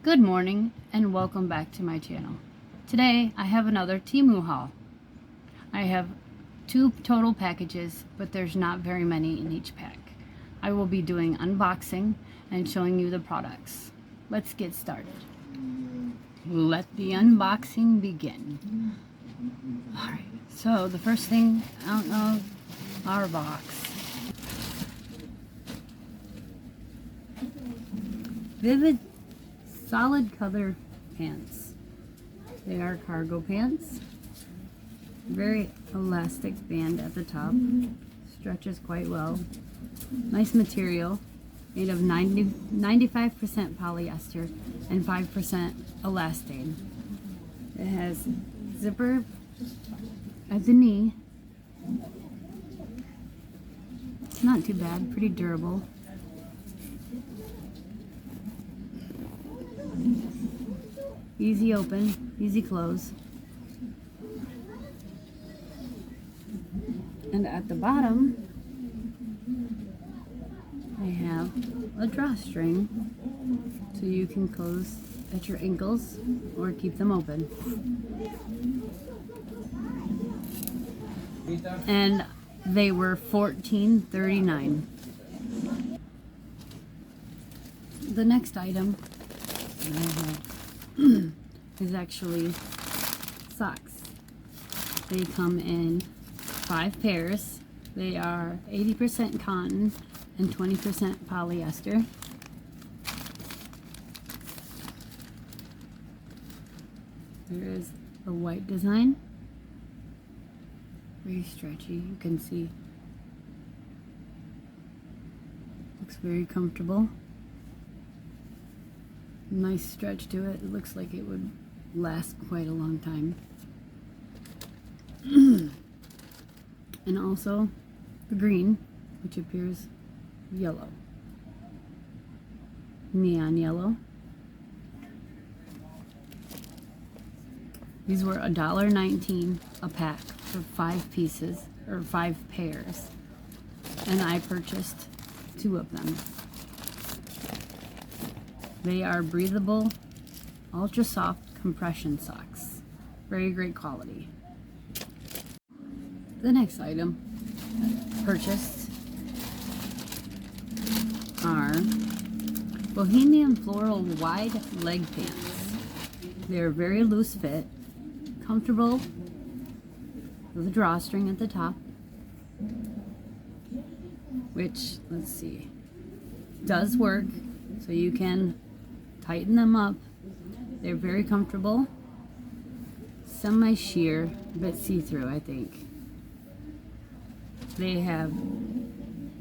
Good morning and welcome back to my channel. Today I have another Temu haul. I have 2 total packages, but there's not very many in each pack. I will be doing unboxing and showing you the products. Let's get started. Let the unboxing begin. Alright, so the first thing out of our box. Vivid solid color pants. They are cargo pants. Very elastic band at the top. Stretches quite well. Nice material. Made of 95% polyester and 5% elastane. It has zipper at the knee. It's not too bad. Pretty durable. Easy open, easy close. And at the bottom, I have a drawstring so you can close at your ankles or keep them open. And they were $14.39. The next item that I have is actually socks. They come in 5 pairs. They are 80% cotton and 20% polyester. There is a white design. Very stretchy, you can see. Looks very comfortable. Nice stretch to it. It looks like it would last quite a long time. And also the green, which appears yellow. Neon yellow. These were $1.19 a pack for 5 pieces, or 5 pairs. And I purchased 2 of them. They are breathable, ultra soft compression socks. Very great quality. The next item I purchased are Bohemian Floral wide leg pants. They are very loose fit, comfortable with a drawstring at the top, which, let's see, does work, so you can tighten them up. They're very comfortable, semi-sheer, but see-through, I think. They have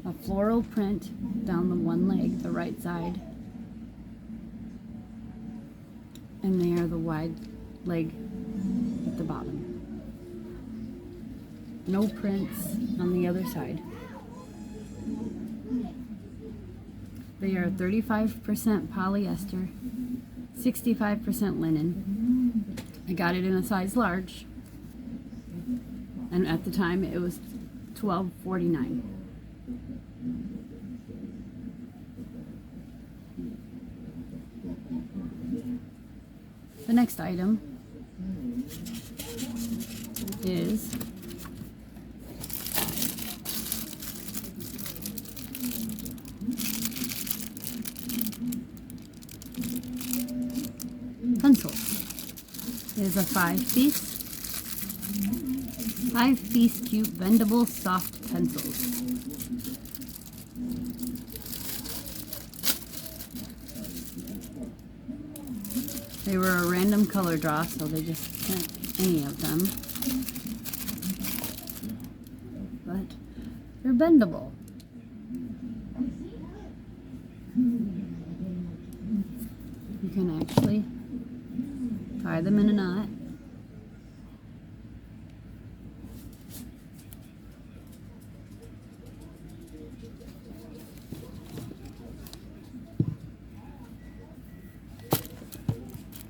a floral print down the one leg, the right side, and they are the wide leg at the bottom. No prints on the other side. They are 35% polyester, 65% linen. I got it in a size large, and at the time it was $12.49. The next item is pencil. It is a 5-piece cute bendable soft pencils. They were a random color draw, so they just sent any of them. But they're bendable. You can actually tie them in a knot.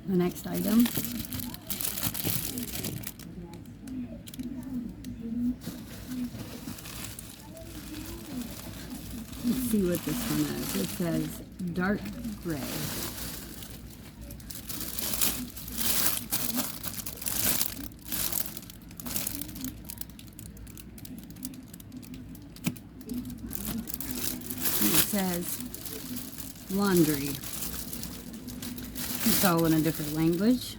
The next item Let's see what this one is. It says dark gray. says laundry. It's all in a different language.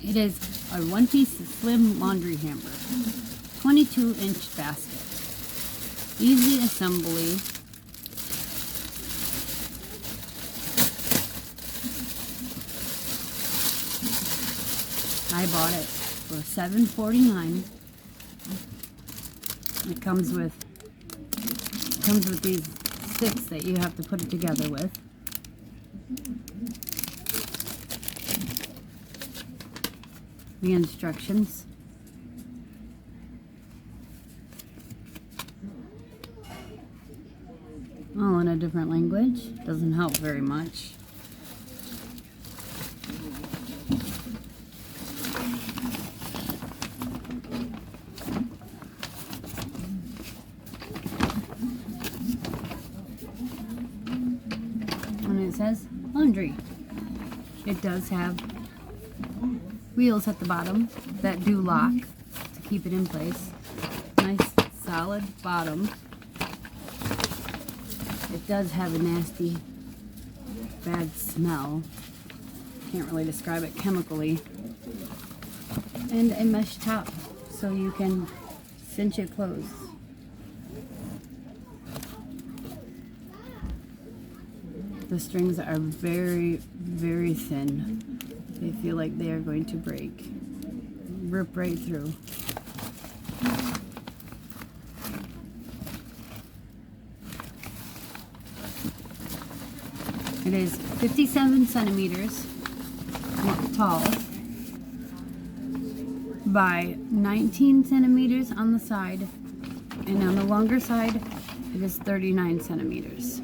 It is a one-piece slim laundry hamper, 22-inch basket, easy assembly. I bought it for $7.49. It comes with these sticks that you have to put it together with. The instructions. All in a different language. Doesn't help very much. And it says laundry. It does have wheels at the bottom that do lock to keep it in place. Nice solid bottom. It does have a nasty bad smell. Can't really describe it chemically. And a mesh top so you can cinch it closed. The strings are very, very thin. They feel like they are going to break. Rip right through. It is 57 centimeters tall by 19 centimeters on the side, and on the longer side it is 39 centimeters.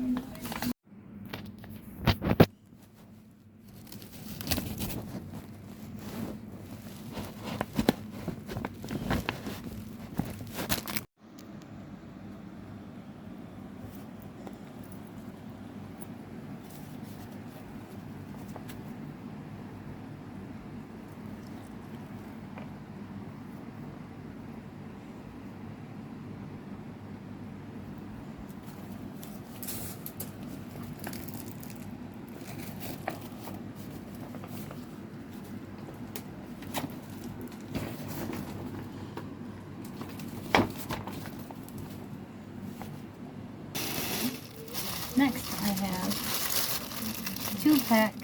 Next, I have 2-pack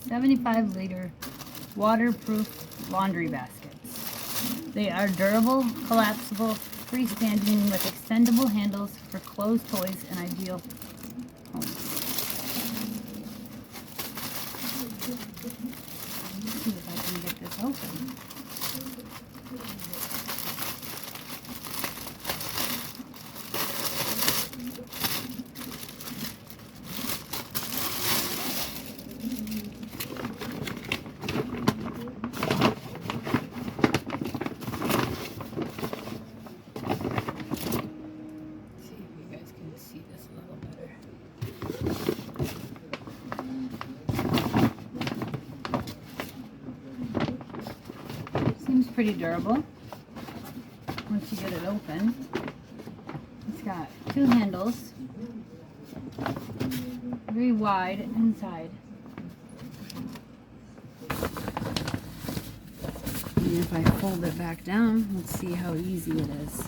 75-liter waterproof laundry baskets. They are durable, collapsible, freestanding with extendable handles for closed toys and ideal homes. Let's see if I can get this open. Seems pretty durable once you get it open. It's got 2 handles, very wide inside. And if I fold it back down, let's see how easy it is.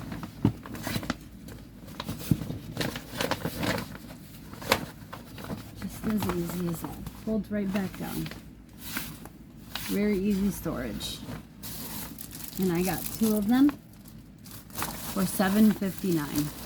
Just as easy as that. Folds right back down. Very easy storage. And I got 2 of them for $7.59.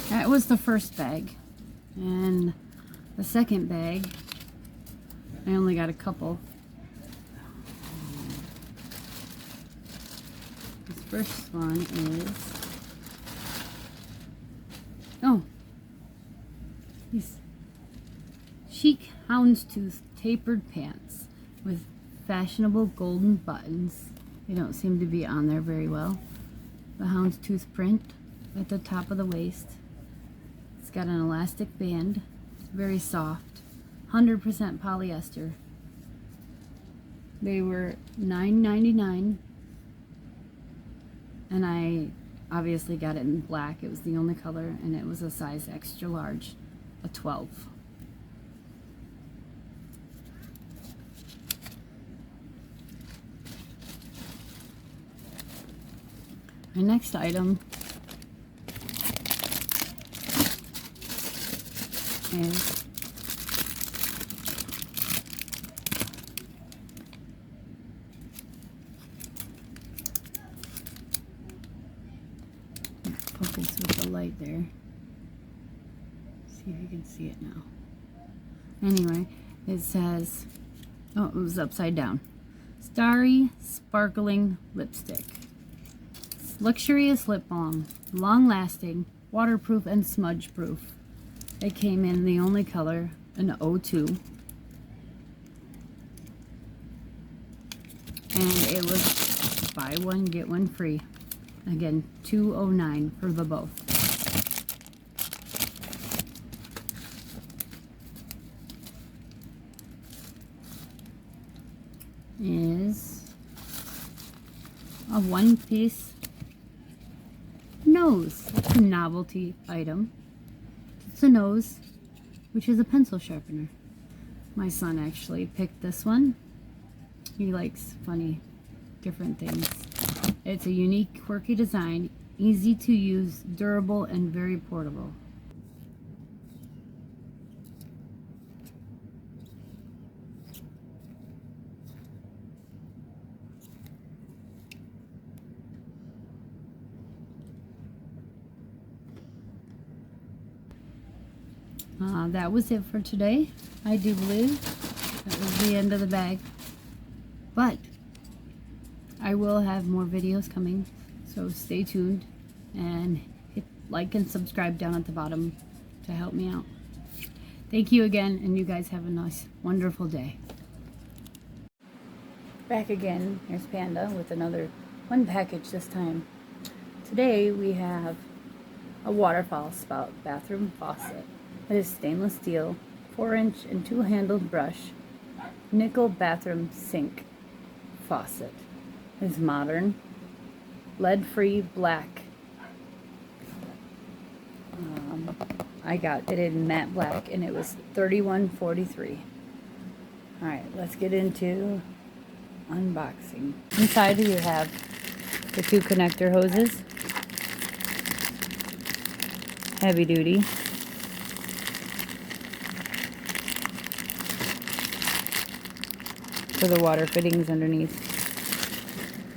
That was the first bag, and the second bag. I only got a couple. This first one is, oh, these Chic Houndstooth tapered pants with fashionable golden buttons. They don't seem to be on there very well. The Houndstooth print at the top of the waist. It's got an elastic band. It's very soft. 100% polyester. They were $9.99, and I obviously got it in black. It was the only color, and it was a size extra large, a 12. My next item is focus with the light there. See if you can see it now. Anyway, it says, oh, it was upside down. Starry Sparkling Lipstick. Luxurious lip balm, long-lasting, waterproof, and smudge-proof. It came in the only color, an 02. And it was buy one, get one free. Again, $2.09 for the both. Is a one-piece nose. It's a novelty item. It's a nose, which is a pencil sharpener. My son actually picked this one. He likes funny, different things. It's a unique, quirky design, easy to use, durable, and very portable. That was it for today. I do believe that was the end of the bag. But I will have more videos coming, so stay tuned and hit like and subscribe down at the bottom to help me out. Thank you again, and you guys have a nice, wonderful day. Back again. Here's Panda with another one package this time. Today we have a Waterfall spout bathroom faucet. It is stainless steel, 4-inch and 2-handled brush, nickel bathroom sink faucet. It's modern, lead-free black. I got it in matte black, and it was $31.43. All right, let's get into unboxing. Inside you have the 2 connector hoses, heavy duty. For the water fittings underneath.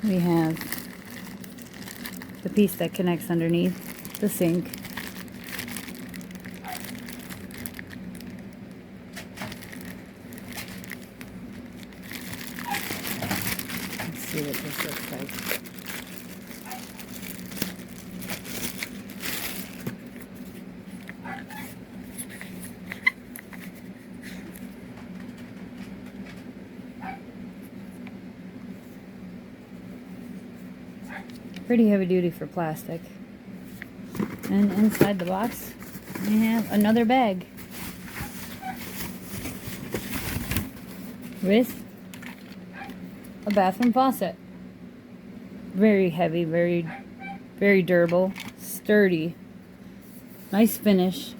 We have the piece that connects underneath the sink. Let's see what this looks like. Pretty heavy duty for plastic. And inside the box, we have another bag with a bathroom faucet. Very heavy, very durable, sturdy, nice finish.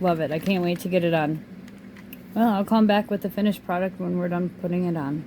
Love it. I can't wait to get it on. Well, I'll come back with the finished product when we're done putting it on.